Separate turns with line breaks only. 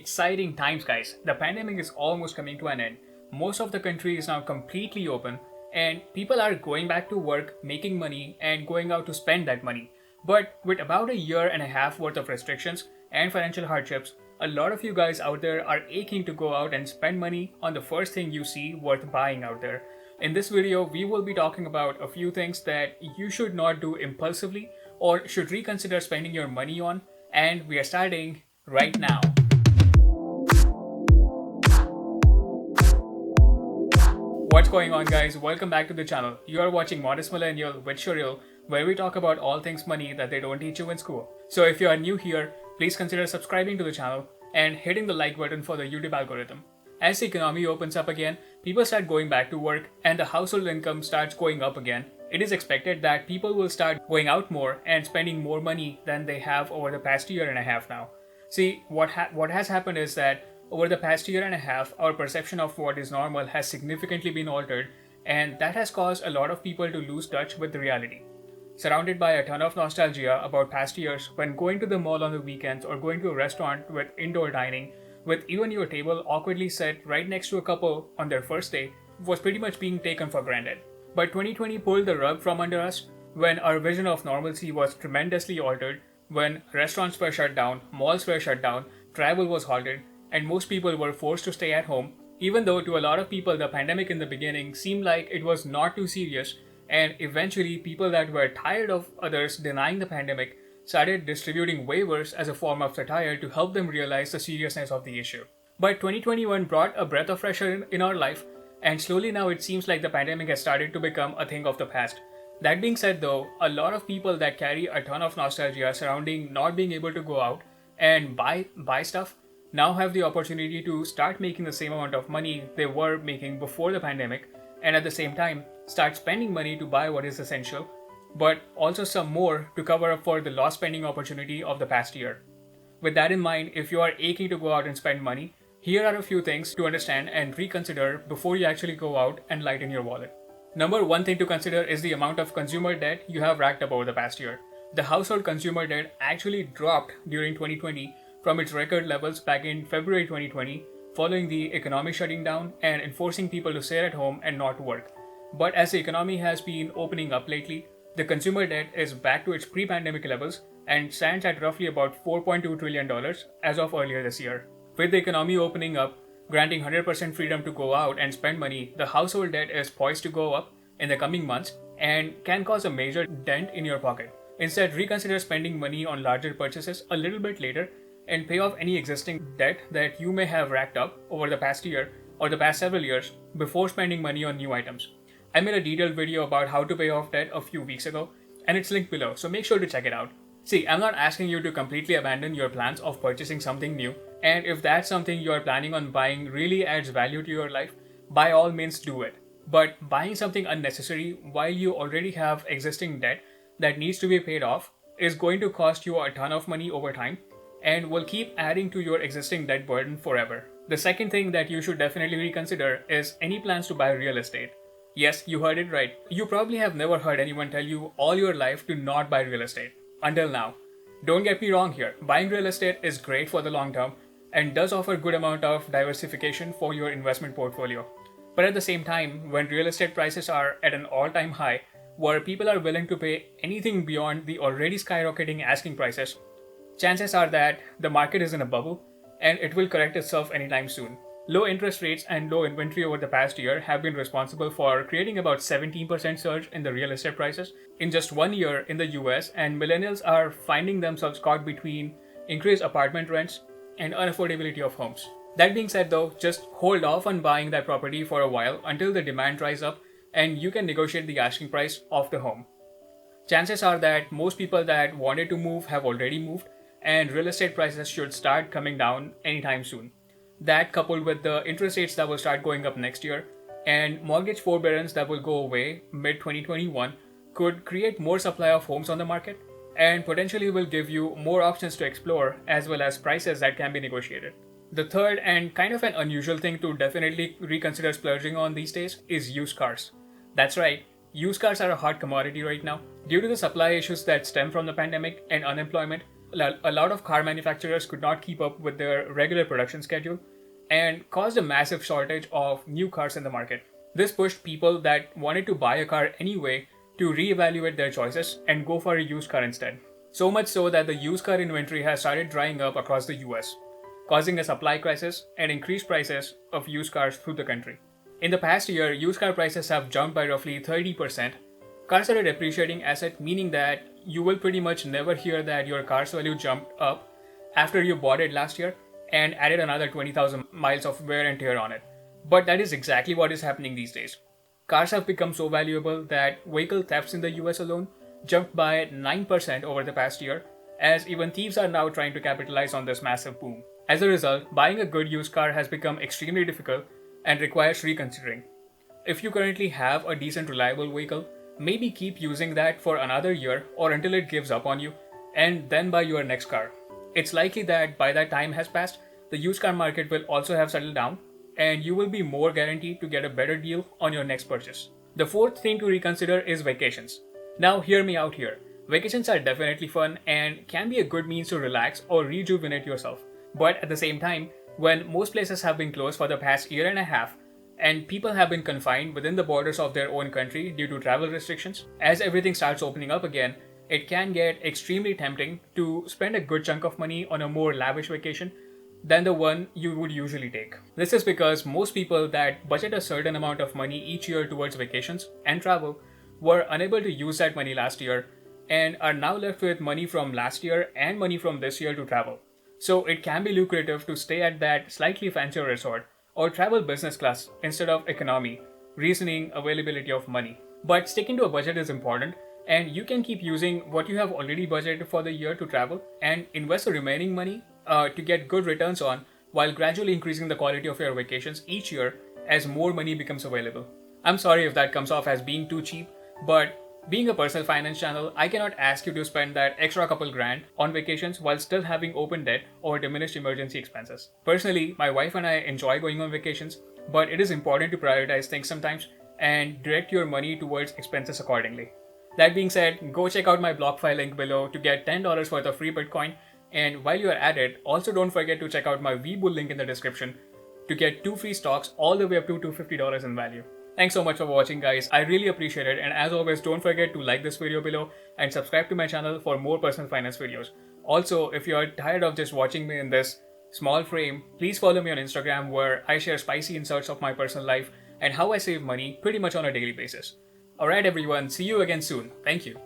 Exciting times, guys. The pandemic is almost coming to an end. Most of the country is now completely open, and people are going back to work, making money, and going out to spend that money. But with about a year and a half worth of restrictions and financial hardships, a lot of you guys out there are aching to go out and spend money on the first thing you see worth buying out there. In this video, we will be talking about a few things that you should not do impulsively or should reconsider spending your money on, and we are starting right now. What's going on, guys? Welcome back to the channel. You are watching Modest Millennial with Shuril, where we talk about all things money that they don't teach you in school. So if you are new here, please consider subscribing to the channel and hitting the like button for the YouTube algorithm. As the economy opens up again, people start going back to work and the household income starts going up again. It is expected that people will start going out more and spending more money than they have over the past year and a half now. See, what has happened is that over the past year and a half, our perception of what is normal has significantly been altered, and that has caused a lot of people to lose touch with the reality. Surrounded by a ton of nostalgia about past years, when going to the mall on the weekends or going to a restaurant with indoor dining, with even your table awkwardly set right next to a couple on their first day, was pretty much being taken for granted. But 2020 pulled the rug from under us when our vision of normalcy was tremendously altered, when restaurants were shut down, malls were shut down, travel was halted, and most people were forced to stay at home, even though to a lot of people the pandemic in the beginning seemed like it was not too serious, and eventually people that were tired of others denying the pandemic started distributing waivers as a form of satire to help them realize the seriousness of the issue. But 2021 brought a breath of fresh air in our life, and slowly now it seems like the pandemic has started to become a thing of the past. That being said though, a lot of people that carry a ton of nostalgia surrounding not being able to go out and buy stuff now have the opportunity to start making the same amount of money they were making before the pandemic, and at the same time start spending money to buy what is essential, but also some more to cover up for the lost spending opportunity of the past year. With that in mind, if you are aching to go out and spend money, here are a few things to understand and reconsider before you actually go out and lighten your wallet. Number one thing to consider is the amount of consumer debt you have racked up over the past year. The household consumer debt actually dropped during 2020 from its record levels back in February 2020, following the economy shutting down and enforcing people to stay at home and not work. But as the economy has been opening up lately, the consumer debt is back to its pre-pandemic levels and stands at roughly about $4.2 trillion as of earlier this year. With the economy opening up, granting 100% freedom to go out and spend money, the household debt is poised to go up in the coming months and can cause a major dent in your pocket. Instead, reconsider spending money on larger purchases a little bit later and pay off any existing debt that you may have racked up over the past year or the past several years before spending money on new items. I made a detailed video about how to pay off debt a few weeks ago, and it's linked below, so make sure to check it out. See, I'm not asking you to completely abandon your plans of purchasing something new, and if that's something you are planning on buying really adds value to your life, by all means do it. But buying something unnecessary while you already have existing debt that needs to be paid off is going to cost you a ton of money over time and will keep adding to your existing debt burden forever. The second thing that you should definitely reconsider is any plans to buy real estate. Yes, you heard it right. You probably have never heard anyone tell you all your life to not buy real estate. Until now. Don't get me wrong here. Buying real estate is great for the long term and does offer good amount of diversification for your investment portfolio. But at the same time, when real estate prices are at an all-time high, where people are willing to pay anything beyond the already skyrocketing asking prices, chances are that the market is in a bubble and it will correct itself anytime soon. Low interest rates and low inventory over the past year have been responsible for creating about 17% surge in the real estate prices in just 1 year in the US, and millennials are finding themselves caught between increased apartment rents and unaffordability of homes. That being said though, just hold off on buying that property for a while until the demand dries up and you can negotiate the asking price of the home. Chances are that most people that wanted to move have already moved, and real estate prices should start coming down anytime soon. That, coupled with the interest rates that will start going up next year and mortgage forbearance that will go away mid-2021, could create more supply of homes on the market and potentially will give you more options to explore as well as prices that can be negotiated. The third and kind of an unusual thing to definitely reconsider splurging on these days is used cars. That's right, used cars are a hot commodity right now. Due to the supply issues that stem from the pandemic and unemployment, A lot of car manufacturers could not keep up with their regular production schedule and caused a massive shortage of new cars in the market. This pushed people that wanted to buy a car anyway to reevaluate their choices and go for a used car instead. So much so that the used car inventory has started drying up across the US, causing a supply crisis and increased prices of used cars through the country. In the past year, used car prices have jumped by roughly 30%. Cars are a depreciating asset, meaning that you will pretty much never hear that your car's value jumped up after you bought it last year and added another 20,000 miles of wear and tear on it. But that is exactly what is happening these days. Cars have become so valuable that vehicle thefts in the US alone jumped by 9% over the past year, as even thieves are now trying to capitalize on this massive boom. As a result, buying a good used car has become extremely difficult and requires reconsidering. If you currently have a decent, reliable vehicle, maybe keep using that for another year or until it gives up on you, and then buy your next car. It's likely that by that time has passed, the used car market will also have settled down, and you will be more guaranteed to get a better deal on your next purchase. The fourth thing to reconsider is vacations. Now, hear me out here. Vacations are definitely fun and can be a good means to relax or rejuvenate yourself. But at the same time, when most places have been closed for the past year and a half, and people have been confined within the borders of their own country due to travel restrictions, as everything starts opening up again, it can get extremely tempting to spend a good chunk of money on a more lavish vacation than the one you would usually take. This is because most people that budget a certain amount of money each year towards vacations and travel were unable to use that money last year and are now left with money from last year and money from this year to travel. So it can be lucrative to stay at that slightly fancier resort or travel business class instead of economy, reasoning availability of money. But sticking to a budget is important, and you can keep using what you have already budgeted for the year to travel and invest the remaining money to get good returns on, while gradually increasing the quality of your vacations each year as more money becomes available. I'm sorry if that comes off as being too cheap, but being a personal finance channel, I cannot ask you to spend that extra couple grand on vacations while still having open debt or diminished emergency expenses. Personally, my wife and I enjoy going on vacations, but it is important to prioritize things sometimes and direct your money towards expenses accordingly. That being said, go check out my BlockFi link below to get $10 worth of free Bitcoin. And while you're at it, also don't forget to check out my VBull link in the description to get 2 free stocks all the way up to $250 in value. Thanks so much for watching, guys. I really appreciate it. And as always, don't forget to like this video below and subscribe to my channel for more personal finance videos. Also, if you're tired of just watching me in this small frame, please follow me on Instagram, where I share spicy insights of my personal life and how I save money pretty much on a daily basis. Alright everyone, see you again soon. Thank you.